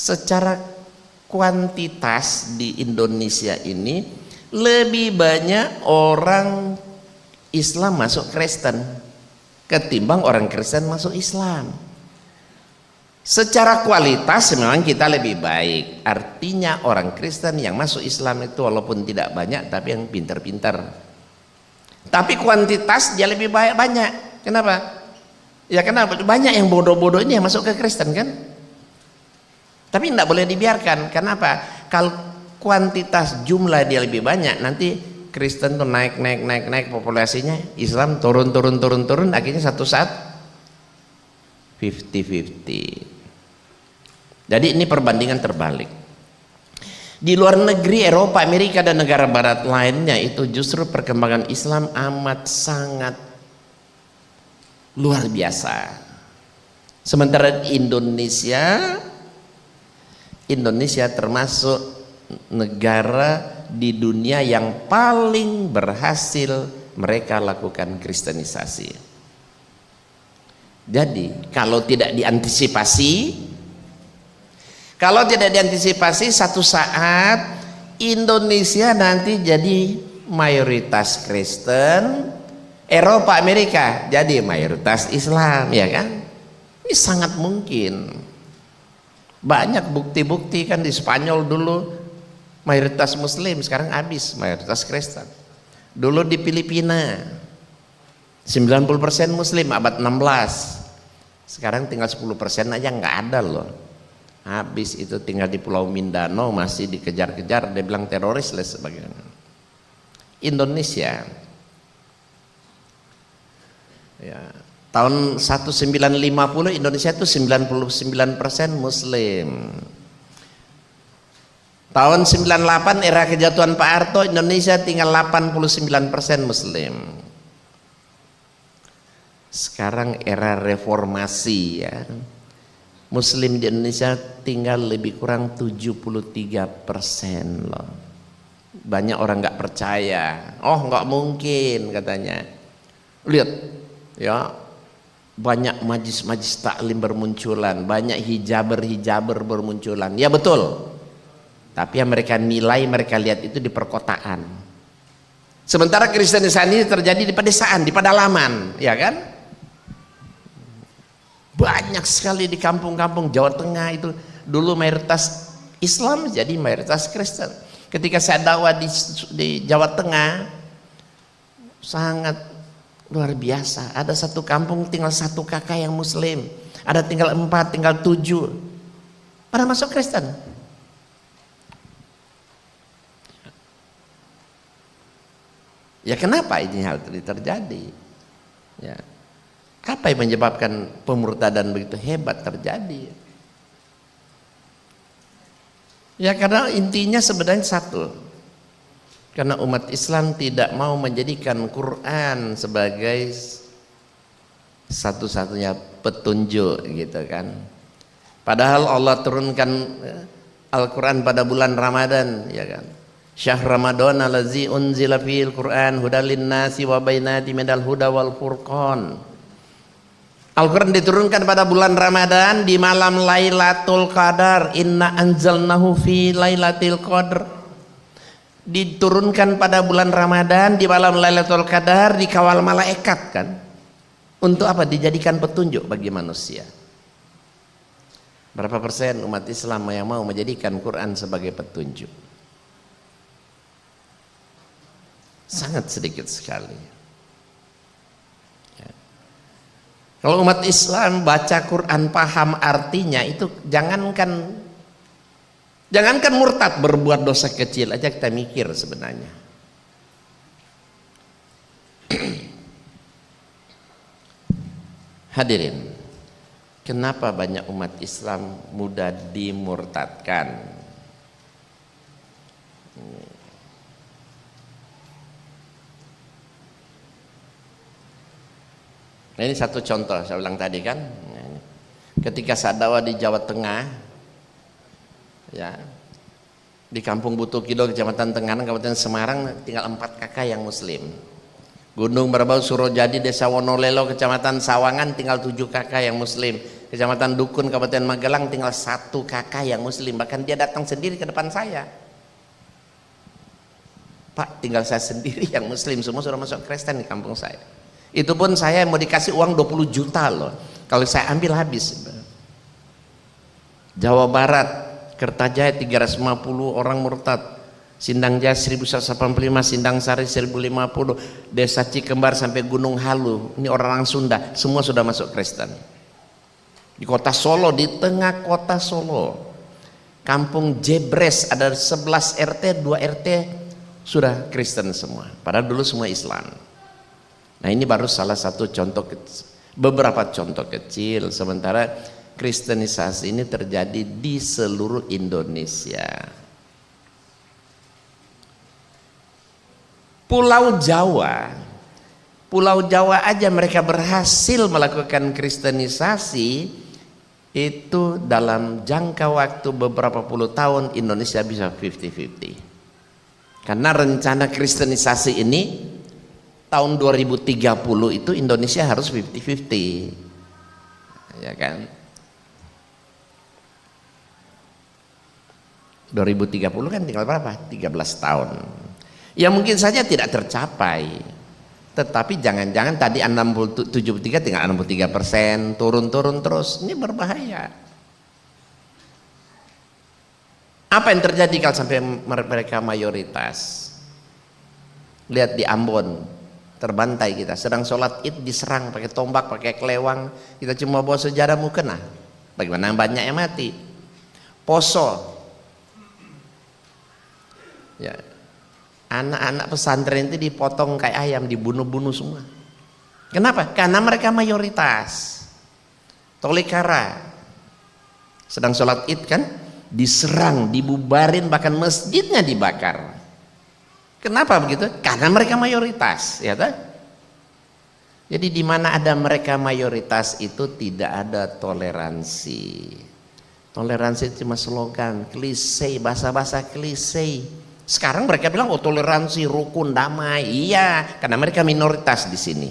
secara kuantitas di Indonesia ini lebih banyak orang Islam masuk Kristen ketimbang orang Kristen masuk Islam. Secara kualitas memang kita lebih baik, artinya orang Kristen yang masuk Islam itu walaupun tidak banyak tapi yang pintar-pintar, tapi kuantitas dia lebih banyak. Kenapa? Ya kenapa? Banyak yang bodoh-bodoh ini yang masuk ke Kristen kan, tapi tidak boleh dibiarkan. Kenapa? Kalau kuantitas jumlah dia lebih banyak, nanti Kristen tuh naik populasinya, Islam turun, akhirnya satu saat 50-50. Jadi ini perbandingan terbalik. Di luar negeri, Eropa, Amerika dan negara barat lainnya itu justru perkembangan Islam amat sangat luar biasa. Sementara Indonesia termasuk negara di dunia yang paling berhasil mereka lakukan kristenisasi. Jadi kalau tidak diantisipasi, satu saat Indonesia nanti jadi mayoritas Kristen, Eropa, Amerika jadi mayoritas Islam, ya kan? Ini sangat mungkin. Banyak bukti-bukti kan, di Spanyol dulu mayoritas Muslim, sekarang habis mayoritas Kristen. Dulu di Filipina 90% Muslim abad 16, sekarang tinggal 10% aja nggak ada loh. Habis itu tinggal di Pulau Mindanao masih dikejar-kejar, dia bilang teroris dan sebagainya. Indonesia ya, tahun 1950 Indonesia itu 99% Muslim. Tahun 98 era kejatuhan Pak Harto, Indonesia tinggal 89% Muslim. Sekarang era reformasi ya, Muslim di Indonesia tinggal lebih kurang 73% loh. Banyak orang nggak percaya, oh nggak mungkin katanya. Lihat ya, banyak majlis-majlis taklim bermunculan, banyak hijaber bermunculan. Ya betul, tapi yang mereka nilai, mereka lihat itu di perkotaan. Sementara kristenisasi ini terjadi di pedesaan, di pedalaman, ya kan? Banyak sekali di kampung-kampung Jawa Tengah itu dulu mayoritas Islam jadi mayoritas Kristen. Ketika saya dakwah di Jawa Tengah sangat luar biasa. Ada satu kampung tinggal satu kakak yang Muslim, ada tinggal 4, tinggal 7 pada masuk Kristen. Ya kenapa ini hal ini terjadi? Ya. Apa yang menyebabkan pemurtadan begitu hebat terjadi? Ya karena intinya sebenarnya satu, karena umat Islam tidak mau menjadikan Quran sebagai satu-satunya petunjuk gitu kan. Padahal Allah turunkan Al-Quran pada bulan Ramadan, ya kan? Syahr Ramadan allazi unzila fil Quran hudal linnasi wa bainati minal huda wal furqan. Al-Quran diturunkan pada bulan Ramadan di malam Lailatul Qadar. Inna anzalnahu fi Lailatul Qadar. Diturunkan pada bulan Ramadan di malam Lailatul Qadar, dikawal malaikat kan. Untuk apa? Dijadikan petunjuk bagi manusia. Berapa persen umat Islam yang mau menjadikan Quran sebagai petunjuk? Sangat sedikit sekali. Kalau umat Islam baca Quran paham artinya, itu jangankan murtad, berbuat dosa kecil aja kita mikir sebenarnya. Hadirin, kenapa banyak umat Islam mudah dimurtadkan? Nah, ini satu contoh saya bilang tadi kan, ketika saya dakwah di Jawa Tengah, ya di Kampung Butukido, Kecamatan Tenganan, Kabupaten Semarang, tinggal 4 kakak yang Muslim. Gunung Merbau, Surojadi, Desa Wonolelo, Kecamatan Sawangan, tinggal 7 kakak yang Muslim. Kecamatan Dukun, Kabupaten Magelang, tinggal satu kakak yang muslim, bahkan dia datang sendiri ke depan saya. Pak, tinggal saya sendiri yang muslim, semua sudah masuk Kristen di kampung saya. Itu pun saya mau dikasih uang 20 juta loh, kalau saya ambil habis. Jawa Barat, Kertajaya 350 orang murtad, Sindang Jaya 1185, Sindang Sari 1050, Desa Cikembar sampai Gunung Halu, ini orang Sunda, semua sudah masuk Kristen. Di kota Solo, di tengah kota Solo, kampung Jebres ada 11 RT, 2 RT sudah Kristen semua, padahal dulu semua Islam. Nah ini baru salah satu contoh kecil, beberapa contoh kecil, sementara Kristenisasi ini terjadi di seluruh Indonesia. Pulau Jawa aja mereka berhasil melakukan Kristenisasi itu dalam jangka waktu beberapa puluh tahun. Indonesia bisa 50-50. Karena rencana Kristenisasi ini tahun 2030 itu Indonesia harus 50-50, ya kan? 2030 kan tinggal berapa? 13 tahun. Ya mungkin saja tidak tercapai, tetapi jangan-jangan tadi 73 tinggal 63%, turun-turun terus, ini berbahaya. Apa yang terjadi kalau sampai mereka mayoritas? Lihat di Ambon, terbantai kita, sedang sholat id diserang pakai tombak, pakai kelewang, kita cuma bawa sejarah mukena, bagaimana banyak yang mati. Poso, ya, anak-anak pesantren itu dipotong kayak ayam, dibunuh-bunuh semua. Kenapa? Karena mereka mayoritas. Tolikara sedang sholat id kan, diserang, dibubarin, bahkan masjidnya dibakar. Kenapa begitu? Karena mereka mayoritas, ya kan? Jadi di mana ada mereka mayoritas itu tidak ada toleransi. Toleransi cuma slogan, klise, bahasa-bahasa klise. Sekarang mereka bilang oh toleransi, rukun, damai. Iya, karena mereka minoritas di sini.